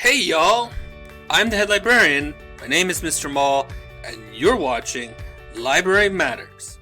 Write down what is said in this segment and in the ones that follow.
Hey y'all, I'm the head librarian, my name is Mr. Mall, and you're watching Library Matters.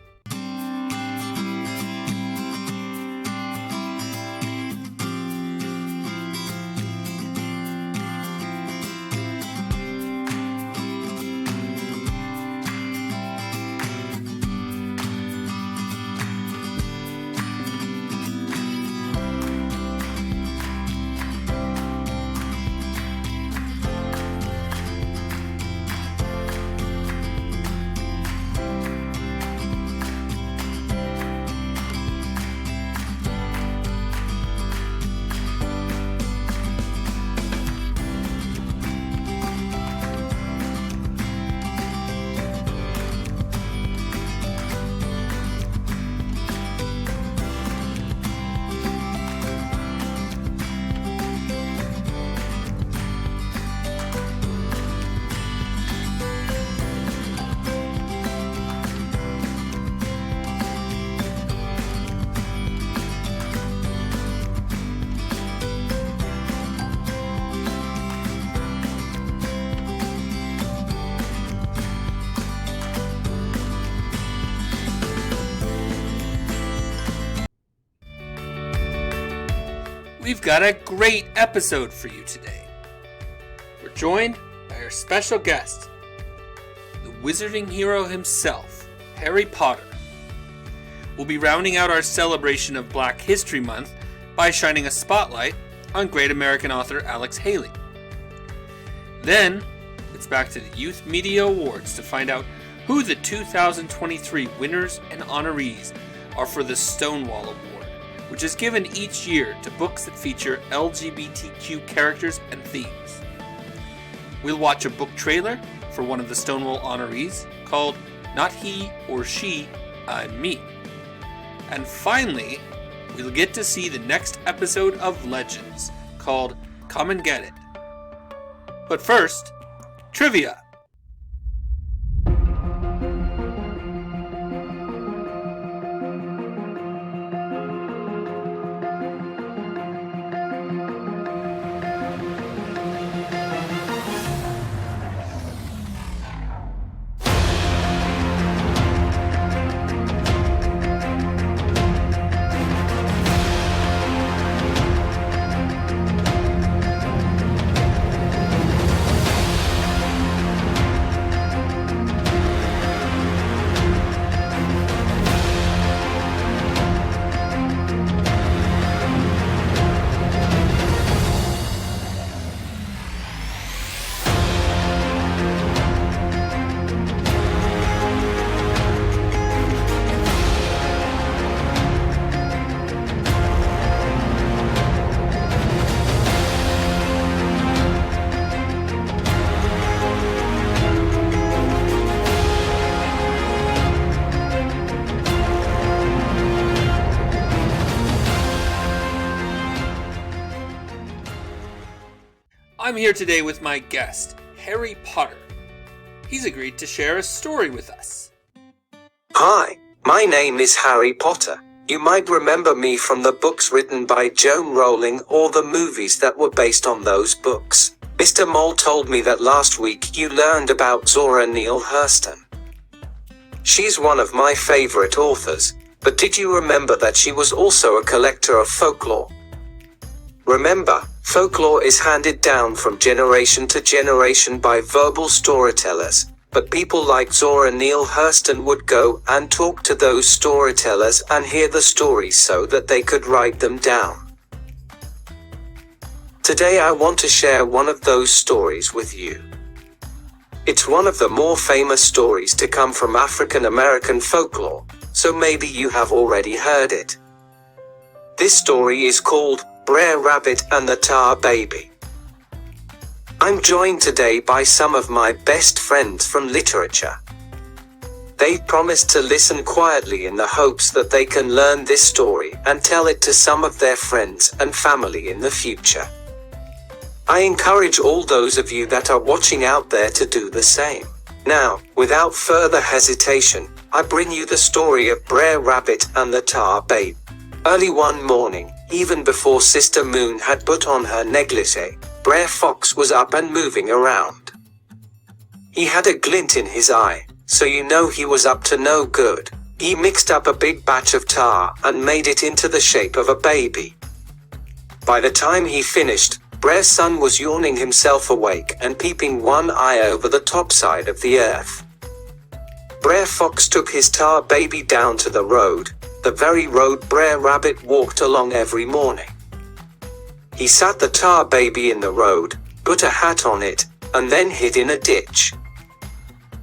We've got a great episode for you today. We're joined by our special guest, the wizarding hero himself, Harry Potter. We'll be rounding out our celebration of Black History Month by shining a spotlight on great American author Alex Haley. Then, it's back to the Youth Media Awards to find out who the 2023 winners and honorees are for the Stonewall Award, which is given each year to books that feature LGBTQ characters and themes. We'll watch a book trailer for one of the Stonewall honorees called Not He or She, I'm Me. And finally, we'll get to see the next episode of Legends called Come and Get It. But first, trivia. I'm here today with my guest, Harry Potter. He's agreed to share a story with us. Hi, my name is Harry Potter. You might remember me from the books written by Joan Rowling or the movies that were based on those books. Mr. Mole told me that last week you learned about Zora Neale Hurston. She's one of my favorite authors, but did you remember that she was also a collector of folklore? Remember, folklore is handed down from generation to generation by verbal storytellers, but people like Zora Neale Hurston would go and talk to those storytellers and hear the stories so that they could write them down. Today I want to share one of those stories with you. It's one of the more famous stories to come from African American folklore, so maybe you have already heard it. This story is called Brer Rabbit and the Tar Baby. I'm joined today by some of my best friends from literature. They've promised to listen quietly in the hopes that they can learn this story and tell it to some of their friends and family in the future. I encourage all those of you that are watching out there to do the same. Now, without further hesitation, I bring you the story of Brer Rabbit and the Tar Baby. Early one morning, even before Sister Moon had put on her negligee, Brer Fox was up and moving around. He had a glint in his eye, so you know he was up to no good. He mixed up a big batch of tar and made it into the shape of a baby. By the time he finished, Brer's son was yawning himself awake and peeping one eye over the top side of the earth. Brer Fox took his tar baby down to the road, the very road Brer Rabbit walked along every morning. He sat the tar baby in the road, put a hat on it, and then hid in a ditch.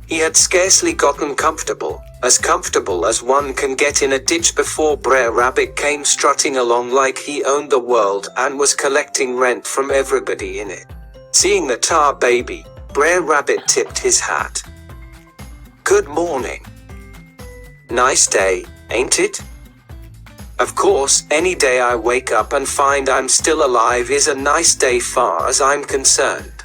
He had scarcely gotten comfortable as one can get in a ditch before Brer Rabbit came strutting along like he owned the world and was collecting rent from everybody in it. Seeing the tar baby, Brer Rabbit tipped his hat. "Good morning. Nice day, ain't it?" "Of course, any day I wake up and find I'm still alive is a nice day far as I'm concerned."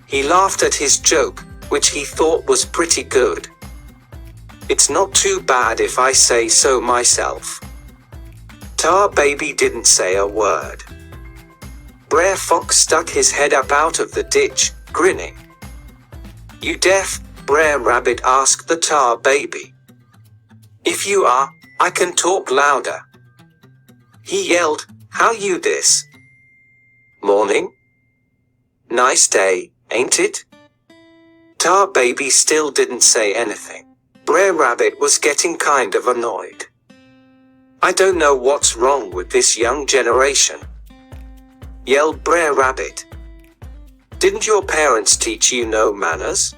He laughed at his joke, which he thought was pretty good. "It's not too bad if I say so myself." Tar Baby didn't say a word. Brer Fox stuck his head up out of the ditch, grinning. "You deaf?" Brer Rabbit asked the Tar Baby. "If you are, I can talk louder." He yelled, "How you dis?" "Morning. Nice day, ain't it?" Tar Baby still didn't say anything. Brer Rabbit was getting kind of annoyed. "I don't know what's wrong with this young generation," yelled Brer Rabbit. "Didn't your parents teach you no manners?"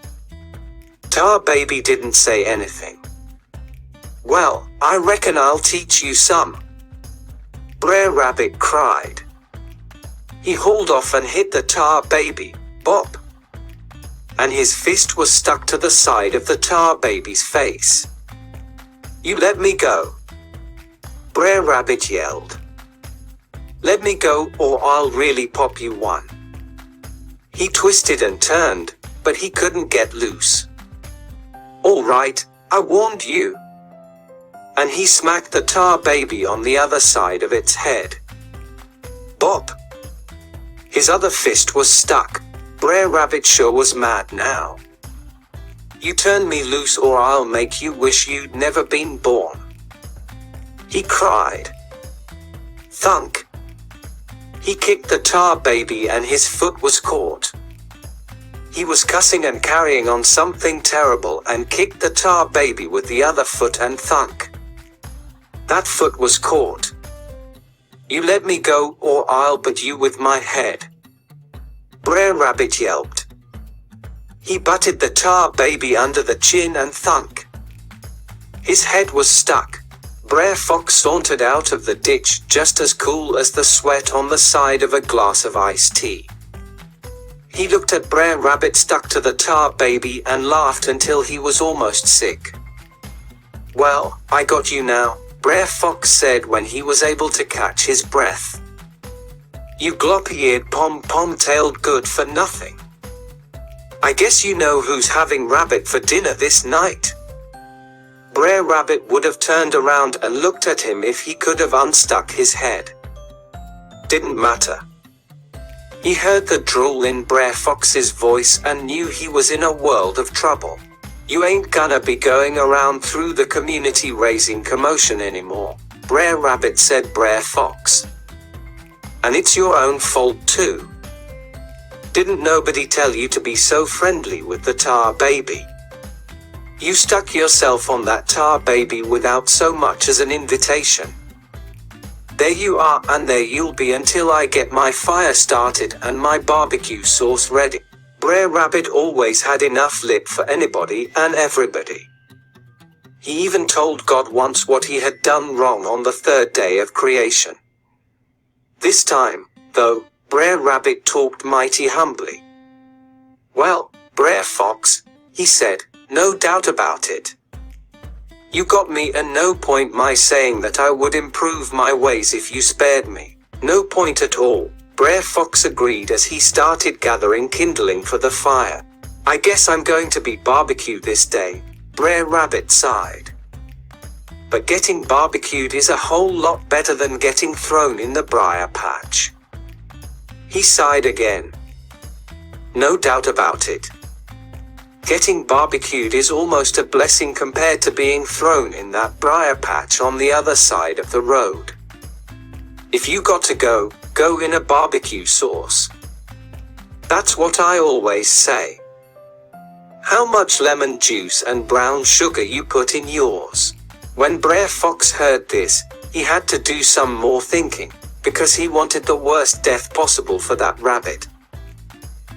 Tar Baby didn't say anything. "Well, I reckon I'll teach you some," Brer Rabbit cried. He hauled off and hit the Tar Baby, bop, and his fist was stuck to the side of the Tar Baby's face. "You let me go," Brer Rabbit yelled. "Let me go or I'll really pop you one." He twisted and turned, but he couldn't get loose. "All right, I warned you." And he smacked the Tar Baby on the other side of its head. Bop! His other fist was stuck. Brer Rabbit sure was mad now. "You turn me loose or I'll make you wish you'd never been born," he cried. Thunk! He kicked the Tar Baby and his foot was caught. He was cussing and carrying on something terrible and kicked the Tar Baby with the other foot and thunk! That foot was caught. "You let me go or I'll butt you with my head," Brer Rabbit yelped. He butted the Tar Baby under the chin and thunk! His head was stuck. Brer Fox sauntered out of the ditch just as cool as the sweat on the side of a glass of iced tea. He looked at Brer Rabbit stuck to the Tar Baby and laughed until he was almost sick. "Well, I got you now," Brer Fox said when he was able to catch his breath. "You gloppy-eared pom-pom-tailed good for nothing. I guess you know who's having rabbit for dinner this night." Brer Rabbit would have turned around and looked at him if he could have unstuck his head. Didn't matter. He heard the drool in Brer Fox's voice and knew he was in a world of trouble. "You ain't gonna be going around through the community raising commotion anymore," Brer Rabbit said Brer Fox. "And it's your own fault too. Didn't nobody tell you to be so friendly with the Tar Baby? You stuck yourself on that Tar Baby without so much as an invitation. There you are and there you'll be until I get my fire started and my barbecue sauce ready." Brer Rabbit always had enough lip for anybody and everybody. He even told God once what he had done wrong on the third day of creation. This time, though, Brer Rabbit talked mighty humbly. "Well, Brer Fox," he said, "no doubt about it. You got me and no point my saying that I would improve my ways if you spared me. No point at all," Brer Fox agreed as he started gathering kindling for the fire. "I guess I'm going to be barbecue this day," Brer Rabbit sighed. "But getting barbecued is a whole lot better than getting thrown in the briar patch." He sighed again. No doubt about it. Getting barbecued is almost a blessing compared to being thrown in that briar patch on the other side of the road. If you got to go in a barbecue sauce. That's what I always say. How much lemon juice and brown sugar you put in yours? When Brer Fox heard this, he had to do some more thinking, because he wanted the worst death possible for that rabbit.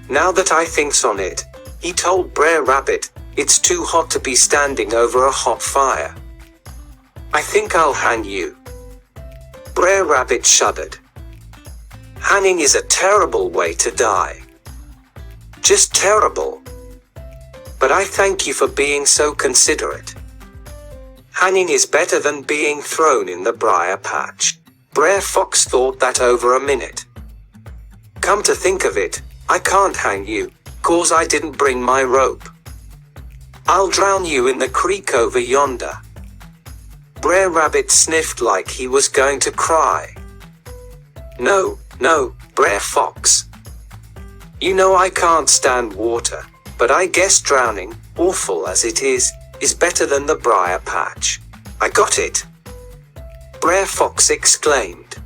Now that I thinks on it, he told Brer Rabbit, it's too hot to be standing over a hot fire. I think I'll hang you. Brer Rabbit shuddered. Hanging is a terrible way to die. Just terrible. But I thank you for being so considerate. Hanging is better than being thrown in the briar patch. Brer Fox thought that over a minute. Come to think of it, I can't hang you, 'cause I didn't bring my rope. I'll drown you in the creek over yonder. Brer Rabbit sniffed like he was going to cry. No, Brer Fox. You know I can't stand water, but I guess drowning, awful as it is better than the briar patch. I got it. Brer Fox exclaimed.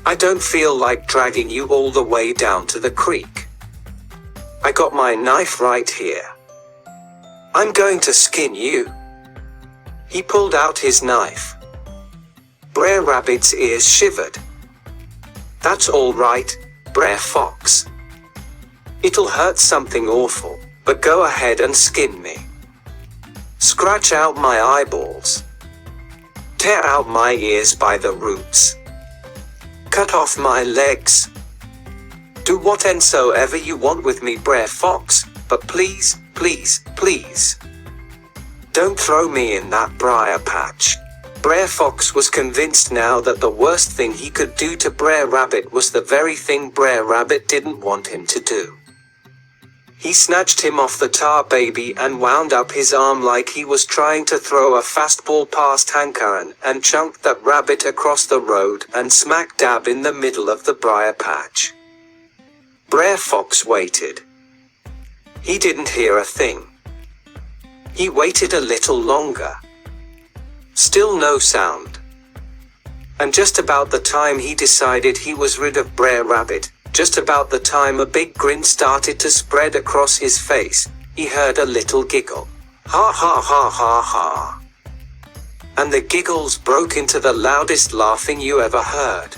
I don't feel like dragging you all the way down to the creek. I got my knife right here. I'm going to skin you. He pulled out his knife. Brer Rabbit's ears shivered. That's all right, Brer Fox. It'll hurt something awful, but go ahead and skin me. Scratch out my eyeballs. Tear out my ears by the roots. Cut off my legs. Do whatsoever you want with me, Brer Fox, but please, don't throw me in that briar patch. Brer Fox was convinced now that the worst thing he could do to Brer Rabbit was the very thing Brer Rabbit didn't want him to do. He snatched him off the tar baby and wound up his arm like he was trying to throw a fastball past Hankaran and chunked that rabbit across the road and smack dab in the middle of the briar patch. Brer Fox waited. He didn't hear a thing. He waited a little longer. Still no sound. And just about the time he decided he was rid of Brer Rabbit, just about the time a big grin started to spread across his face, he heard a little giggle. Ha ha ha ha ha. And the giggles broke into the loudest laughing you ever heard.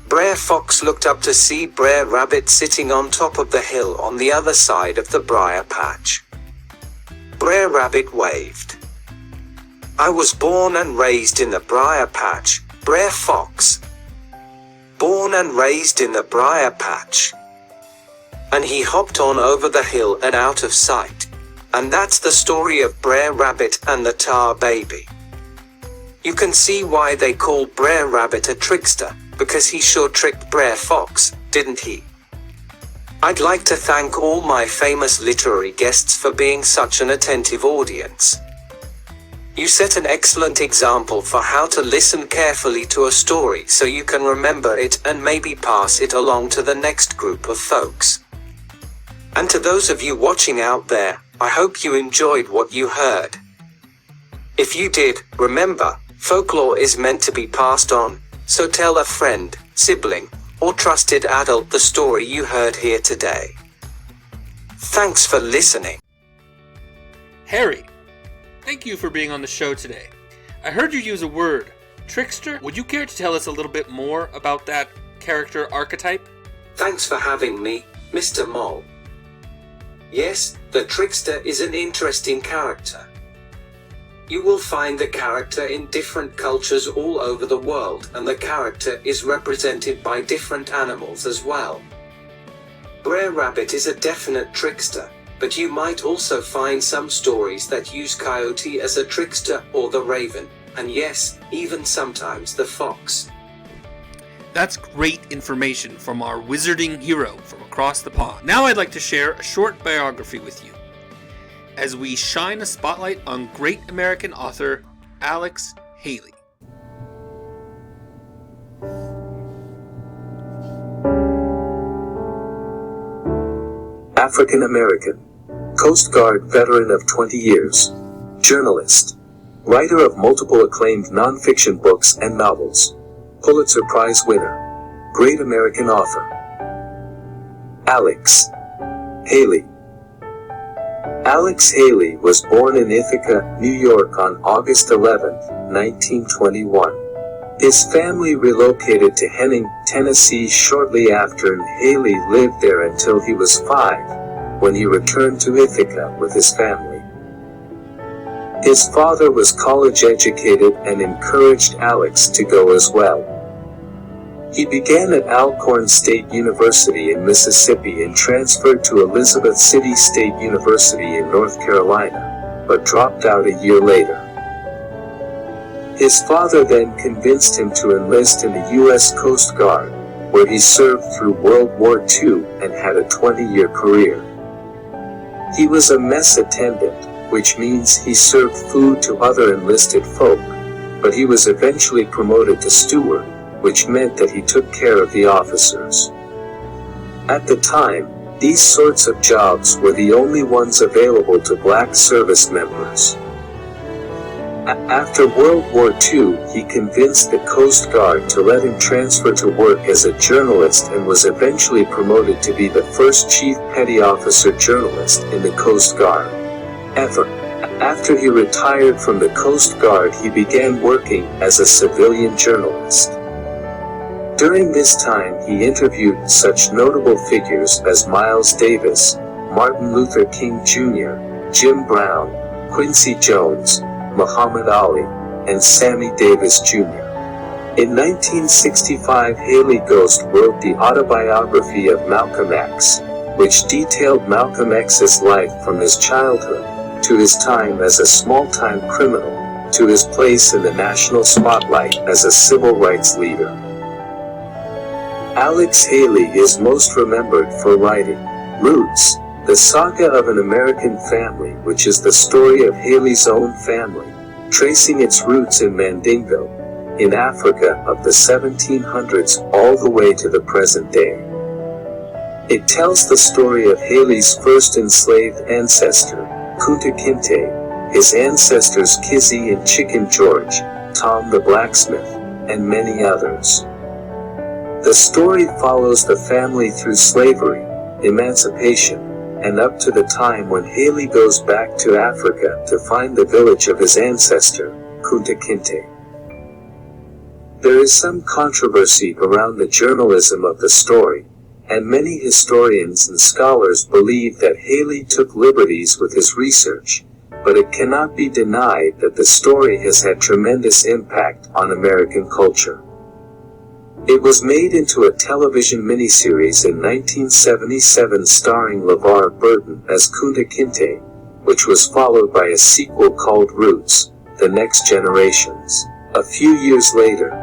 Brer Fox looked up to see Brer Rabbit sitting on top of the hill on the other side of the briar patch. Brer Rabbit waved. I was born and raised in the briar patch, Brer Fox. Born and raised in the briar patch. And he hopped on over the hill and out of sight. And that's the story of Brer Rabbit and the tar baby. You can see why they called Brer Rabbit a trickster, because he sure tricked Brer Fox, didn't he? I'd like to thank all my famous literary guests for being such an attentive audience. You set an excellent example for how to listen carefully to a story so you can remember it and maybe pass it along to the next group of folks. And to those of you watching out there, I hope you enjoyed what you heard. If you did, remember, folklore is meant to be passed on, so tell a friend, sibling, or trusted adult the story you heard here today. Thanks for listening. Harry, thank you for being on the show today. I heard you use a word, trickster. Would you care to tell us a little bit more about that character archetype? Thanks for having me, Mr. Mole. Yes, the trickster is an interesting character. You will find the character in different cultures all over the world, and the character is represented by different animals as well. Brer Rabbit is a definite trickster, but you might also find some stories that use Coyote as a trickster, or the Raven, and yes, even sometimes the Fox. That's great information from our wizarding hero from across the pond. Now I'd like to share a short biography with you, as we shine a spotlight on great American author Alex Haley. African American, Coast Guard veteran of 20 years, journalist, writer of multiple acclaimed nonfiction books and novels, Pulitzer Prize winner, great American author. Alex Haley. Alex Haley was born in Ithaca, New York on August 11, 1921. His family relocated to Henning, Tennessee shortly after, and Haley lived there until he was 5, when he returned to Ithaca with his family. His father was college educated and encouraged Alex to go as well. He began at Alcorn State University in Mississippi and transferred to Elizabeth City State University in North Carolina, but dropped out a year later. His father then convinced him to enlist in the U.S. Coast Guard, where he served through World War II and had a 20-year career. He was a mess attendant, which means he served food to other enlisted folk, but he was eventually promoted to steward, which meant that he took care of the officers. At the time, these sorts of jobs were the only ones available to black service members. After World War II, he convinced the Coast Guard to let him transfer to work as a journalist and was eventually promoted to be the first Chief Petty Officer journalist in the Coast Guard ever. After he retired from the Coast Guard, he began working as a civilian journalist. During this time, he interviewed such notable figures as Miles Davis, Martin Luther King Jr., Jim Brown, Quincy Jones, Muhammad Ali, and Sammy Davis Jr. In 1965, Haley Ghost wrote the autobiography of Malcolm X, which detailed Malcolm X's life from his childhood, to his time as a small-time criminal, to his place in the national spotlight as a civil rights leader. Alex Haley is most remembered for writing Roots, the Saga of an American Family, which is the story of Haley's own family, tracing its roots in Mandingo, in Africa of the 1700s all the way to the present day. It tells the story of Haley's first enslaved ancestor, Kunta Kinte, his ancestors Kizzy and Chicken George, Tom the blacksmith, and many others. The story follows the family through slavery, emancipation, and up to the time when Haley goes back to Africa to find the village of his ancestor, Kunta Kinte. There is some controversy around the journalism of the story, and many historians and scholars believe that Haley took liberties with his research, but it cannot be denied that the story has had tremendous impact on American culture. It was made into a television miniseries in 1977 starring LeVar Burton as Kunta Kinte, which was followed by a sequel called Roots, The Next Generations, a few years later.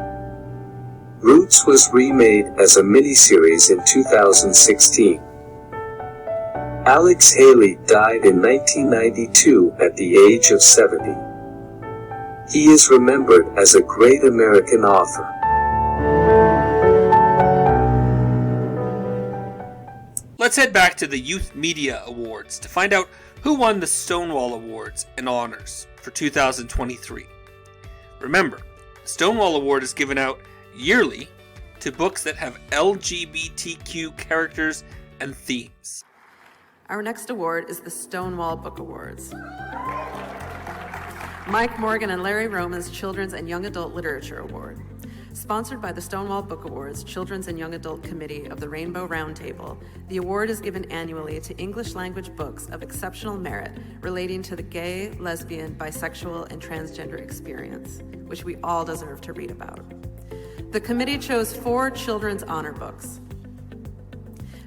Roots was remade as a miniseries in 2016. Alex Haley died in 1992 at the age of 70. He is remembered as a great American author. Let's head back to the Youth Media Awards to find out who won the Stonewall Awards and Honors for 2023. Remember, the Stonewall Award is given out yearly to books that have LGBTQ characters and themes. Our next award is the Stonewall Book Awards. Mike Morgan and Larry Roman's Children's and Young Adult Literature Award. Sponsored by the Stonewall Book Awards Children's and Young Adult Committee of the Rainbow Roundtable, the award is given annually to English language books of exceptional merit relating to the gay, lesbian, bisexual, and transgender experience, which we all deserve to read about. The committee chose 4 children's honor books.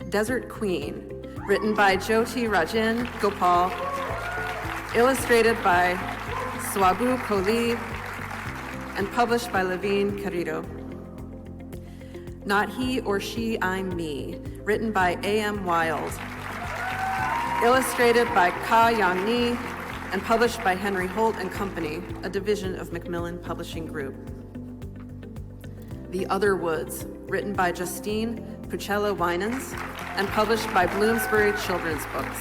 Desert Queen, written by Jyoti Rajan Gopal, illustrated by Swabu Kohli, and published by Levine Carrillo. Not He or She, I'm Me, written by A.M. Wild, illustrated by Ka Yang Ni, and published by Henry Holt and Company, a division of Macmillan Publishing Group. The Other Woods, written by Justine Puccello Winans, and published by Bloomsbury Children's Books.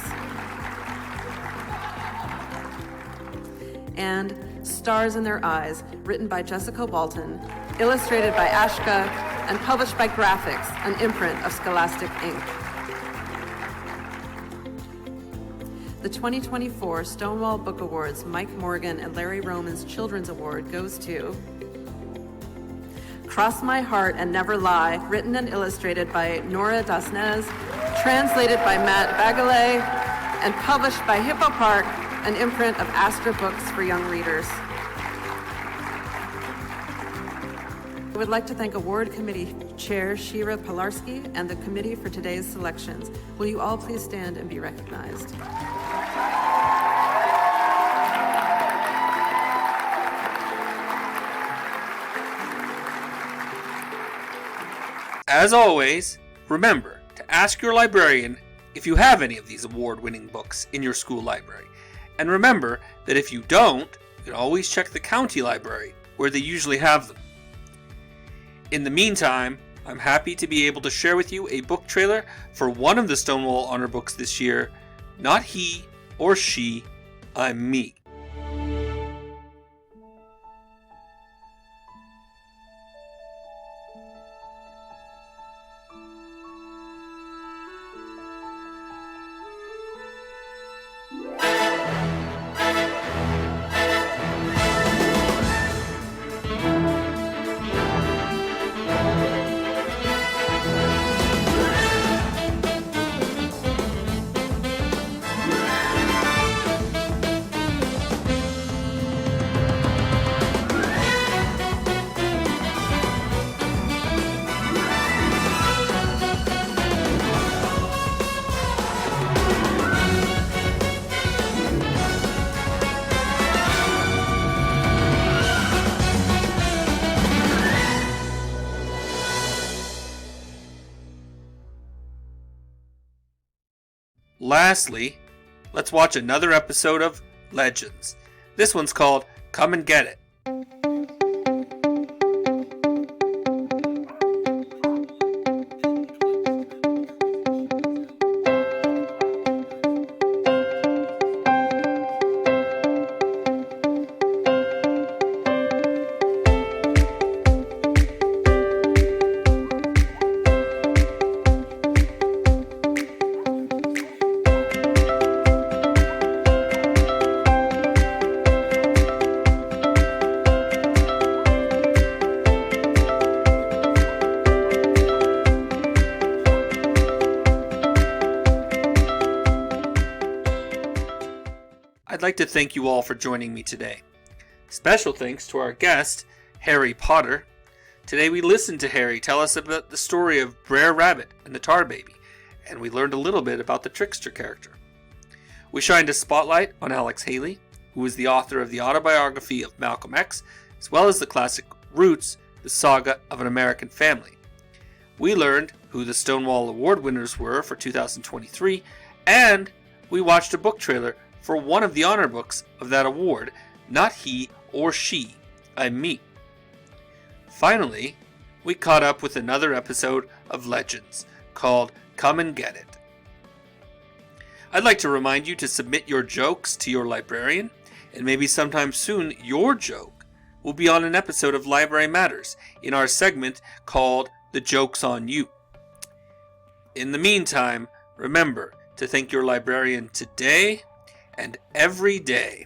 And Stars in Their Eyes, written by Jessica Walton, illustrated by Ashka, and published by Graphics, an imprint of Scholastic Inc. The 2024 Stonewall Book Awards Mike Morgan and Larry Roman's Children's Award goes to Cross My Heart and Never Lie, written and illustrated by Nora Dasnez, translated by Matt Bagale, and published by Hippo Park, an imprint of Astra Books for young readers. I would like to thank Award Committee Chair Shira Pilarski and the committee for today's selections. Will you all please stand and be recognized? As always, remember to ask your librarian if you have any of these award-winning books in your school library. And remember that if you don't, you can always check the county library, where they usually have them. In the meantime, I'm happy to be able to share with you a book trailer for one of the Stonewall Honor books this year, Not He or She, I'm Me. Lastly, let's watch another episode of Legends. This one's called Come and Get It. I'd like to thank you all for joining me today. Special thanks to our guest, Harry Potter. Today we listened to Harry tell us about the story of Brer Rabbit and the Tar Baby, and we learned a little bit about the trickster character. We shined a spotlight on Alex Haley, who is the author of the autobiography of Malcolm X, as well as the classic Roots, the Saga of an American Family. We learned who the Stonewall Award winners were for 2023, and we watched a book trailer for one of the honor books of that award, Not He or She, I'm Me. Finally, we caught up with another episode of Legends called Come and Get It. I'd like to remind you to submit your jokes to your librarian, and maybe sometime soon your joke will be on an episode of Library Matters in our segment called The Joke's on You. In the meantime, remember to thank your librarian today and every day.